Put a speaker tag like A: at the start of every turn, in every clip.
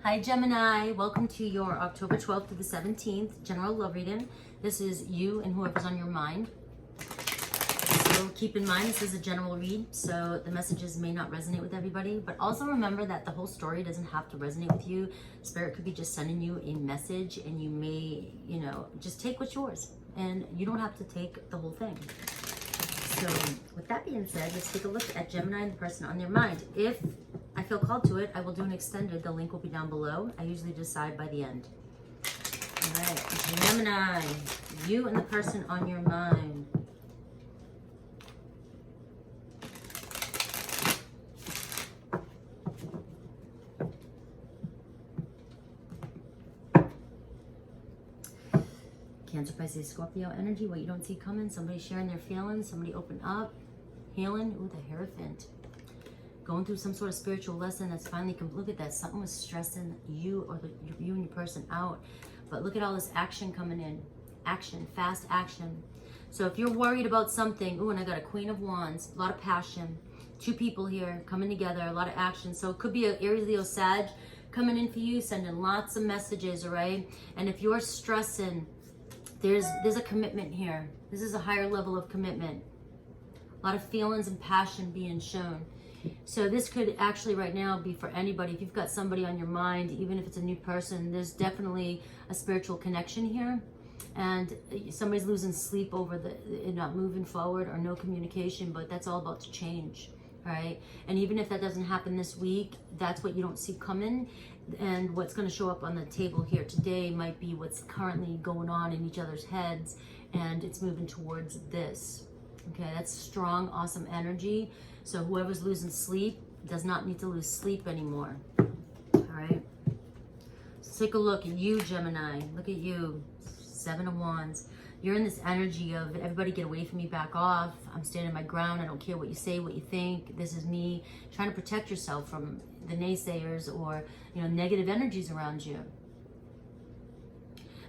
A: Hi Gemini, welcome to your October 12th to the 17th general love reading. This is you and whoever's on your mind. So keep in mind this is a general read, so the messages may not resonate with everybody, but also remember that the whole story doesn't have to resonate with you. Spirit could be just sending you a message and you may, just take what's yours and you don't have to take the whole thing. So with that being said, let's take a look at Gemini and the person on their mind. If I feel called to it, I will do an extended. The link will be down below. I usually decide by the end. All right, Gemini, you and the person on your mind. Cancer, Pisces, Scorpio energy, what you don't see coming. Somebody sharing their feelings, somebody open up, healing. Ooh, the Hierophant. Going through some sort of spiritual lesson that's finally come. Look at that. Something was stressing you or you and your person out. But look at all this action coming in. Action, fast action. So if you're worried about something, ooh, and I got a Queen of Wands, a lot of passion. Two people here coming together, a lot of action. So it could be an Aries, Leo, Sag coming in for you, sending lots of messages, all right? And if you're stressing, there's a commitment here. This is a higher level of commitment. A lot of feelings and passion being shown. So this could actually right now be for anybody. If you've got somebody on your mind, even if it's a new person, there's definitely a spiritual connection here. And somebody's losing sleep over not moving forward or no communication, but that's all about to change, right? And even if that doesn't happen this week, that's what you don't see coming. And what's going to show up on the table here today might be what's currently going on in each other's heads, and it's moving towards this. Okay, that's strong, awesome energy. So whoever's losing sleep does not need to lose sleep anymore. All right. So take a look at you, Gemini. Look at you. Seven of Wands. You're in this energy of everybody get away from me, back off. I'm standing my ground. I don't care what you say, what you think. This is me. Trying to protect yourself from the naysayers or negative energies around you.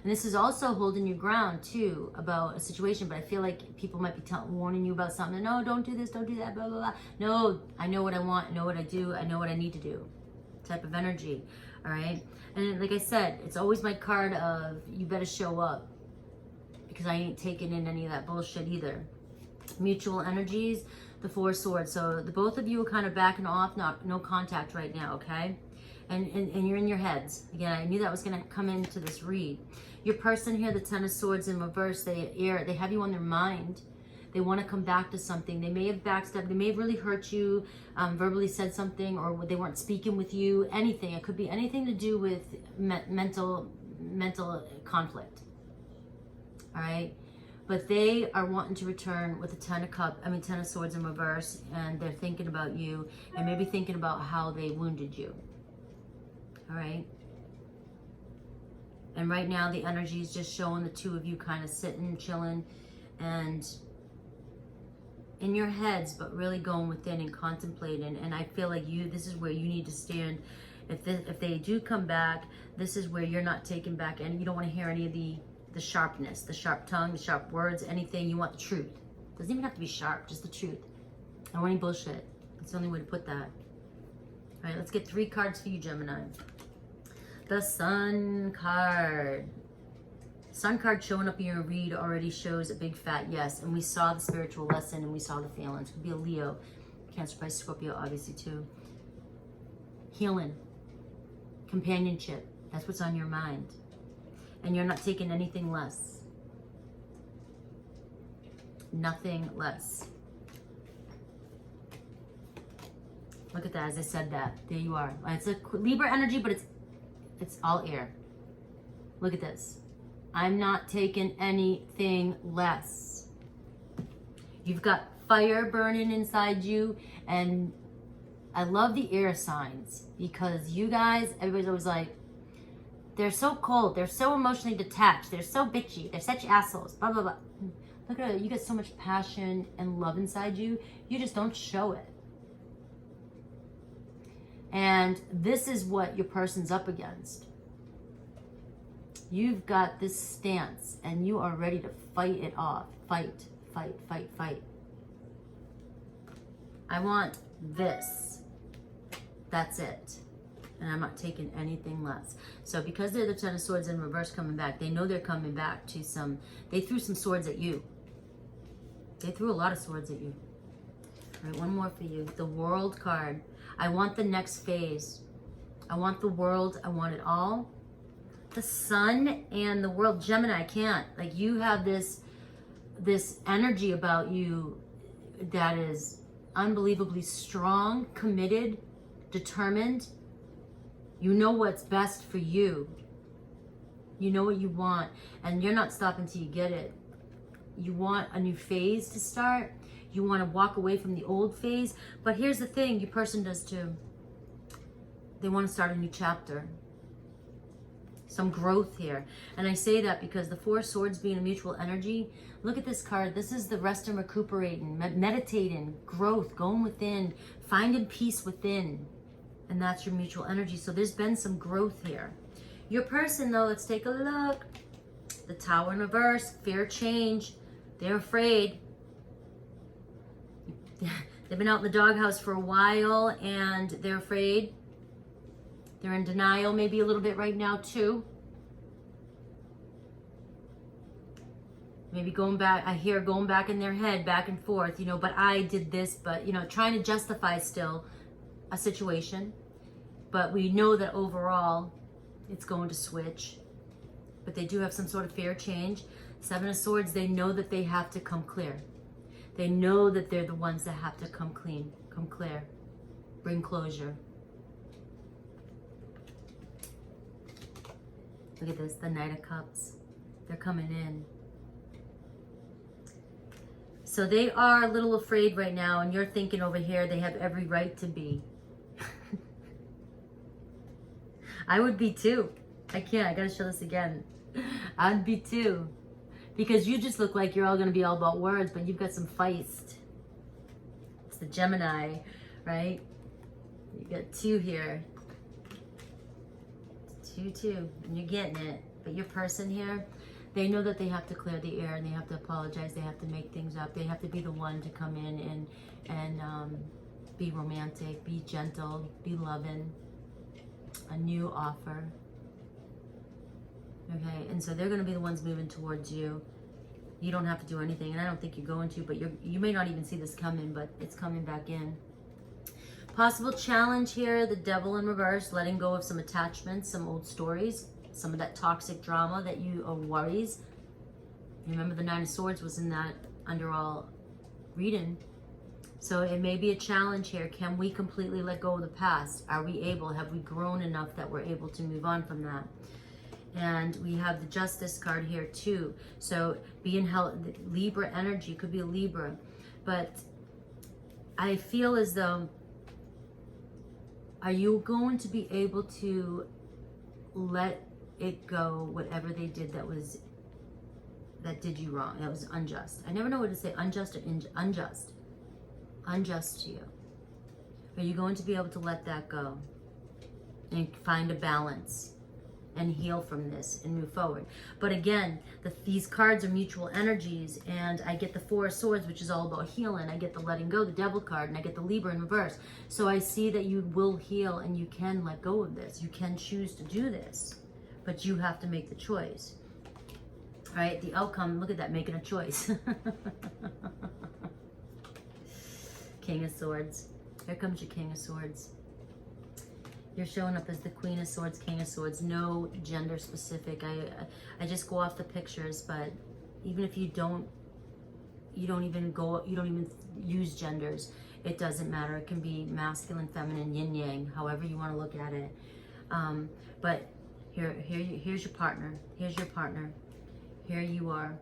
A: And this is also holding your ground too about a situation, but I feel like people might be warning you about something. No, don't do this, don't do that, blah, blah, blah. No, I know what I want, I know what I do, I know what I need to do type of energy, all right? And like I said, it's always my card of you better show up because I ain't taking in any of that bullshit either. Mutual energies, the Four of Swords. So the both of you are kind of backing off, no contact right now, okay? And you're in your heads. Again, I knew that was going to come into this read. Your person here, the Ten of Swords in reverse, they have you on their mind. They want to come back to something. They may have backstabbed. They may have really hurt you, verbally said something, or they weren't speaking with you. Anything. It could be anything to do with mental conflict. All right? But they are wanting to return with the Ten of Swords in reverse, and they're thinking about you and maybe thinking about how they wounded you. All right. And right now the energy is just showing the two of you kind of sitting, chilling, and in your heads, but really going within and contemplating. And I feel like this is where you need to stand. If they do come back, this is where you're not taken back, and you don't want to hear any of the sharpness, the sharp tongue, the sharp words, anything. You want the truth. It doesn't even have to be sharp, just the truth. I don't want any bullshit. That's the only way to put that. All right, let's get 3 cards for you, Gemini. The Sun card. Sun card showing up in your read already shows a big fat yes. And we saw the spiritual lesson and we saw the feelings. Could be a Leo, Cancer, Pisces, Scorpio, obviously too. Healing. Companionship. That's what's on your mind. And you're not taking anything less. Nothing less. Look at that, as I said that. There you are. It's a Libra energy, but it's all air. Look at this. I'm not taking anything less. You've got fire burning inside you, and I love the air signs because you guys, everybody's always like, they're so cold, they're so emotionally detached, they're so bitchy, they're such assholes, blah, blah, blah. Look at it, you got so much passion and love inside you, you just don't show it. And this is what your person's up against. You've got this stance and you are ready to fight it off. Fight, fight, fight, fight. I want this. That's it. And I'm not taking anything less. So because they're the Ten of Swords in reverse coming back, they know they're coming back to some, they threw some swords at you. They threw a lot of swords at you. All right, one more for you. The World card. I want the next phase. I want the world. I want it all. The Sun and the World. Gemini, I can't. Like, you have this energy about you that is unbelievably strong, committed, determined. You know what's best for you. You know what you want, and you're not stopping till you get it. You want a new phase to start. You want to walk away from the old phase. But here's the thing, your person does too. They want to start a new chapter. Some growth here. And I say that because the Four of Swords being a mutual energy, look at this card. This is the rest and recuperating, meditating, growth, going within, finding peace within. And that's your mutual energy. So there's been some growth here. Your person, though, let's take a look. The Tower in reverse, fear change. They're afraid. They've been out in the doghouse for a while and they're afraid. They're in denial maybe a little bit right now too. Maybe going back, I hear going back in their head, back and forth, you know, but I did this, but, you know, trying to justify still a situation. But we know that overall it's going to switch. But they do have some sort of fear change. Seven of Swords, they know that they have to come clear. They know that they're the ones that have to come clean, come clear, bring closure. Look at this, the Knight of Cups. They're coming in. So they are a little afraid right now, and you're thinking over here they have every right to be. I would be too. I gotta show this again. I'd be too. Because you just look like you're all gonna be all about words, but you've got some feist. It's the Gemini, right? You got two here. Two, and you're getting it. But your person here, they know that they have to clear the air and they have to apologize. They have to make things up. They have to be the one to come in and be romantic, be gentle, be loving. A new offer. Okay, and so they're going to be the ones moving towards you. You don't have to do anything, and I don't think you're going to, but you may not even see this coming, but it's coming back in. Possible challenge here, the Devil in reverse, letting go of some attachments, some old stories, some of that toxic drama that you worries. Remember the Nine of Swords was in that underall reading. So it may be a challenge here. Can we completely let go of the past? Are we able? Have we grown enough that we're able to move on from that? And we have the Justice card here too. So being held, Libra energy, could be a Libra. But I feel as though, are you going to be able to let it go, whatever they did that did you wrong, that was unjust? I never know what to say, unjust or unjust. Unjust to you. Are you going to be able to let that go and find a balance and heal from this and move forward? But again, these cards are mutual energies, and I get the Four of Swords, which is all about healing. I get the letting go, the Devil card, and I get the Libra in reverse. So I see that you will heal and you can let go of this. You can choose to do this, but you have to make the choice. All right, the outcome, look at that, making a choice. King of Swords. Here comes your King of Swords. You're showing up as the Queen of Swords, King of Swords. No gender specific. I just go off the pictures, but even if you don't even use genders, it doesn't matter. It can be masculine, feminine, yin yang, however you want to look at it. But here's your partner. Here's your partner. Here you are.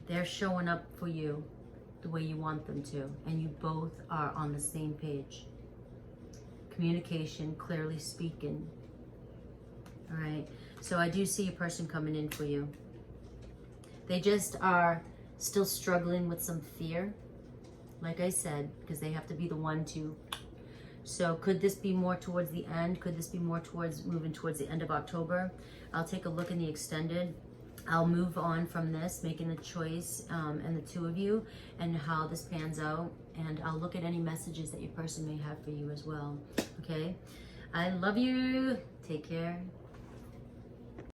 A: They're showing up for you the way you want them to, and you both are on the same page. Communication, clearly speaking. All right, so I do see a person coming in for you. They just are still struggling with some fear, like I said, because they have to be the one to. So could this be more towards the end? Could this be more towards moving towards the end of October? I'll take a look in the extended. I'll move on from this, making a choice, and the two of you, and how this pans out. And I'll look at any messages that your person may have for you as well, okay? I love you. Take care.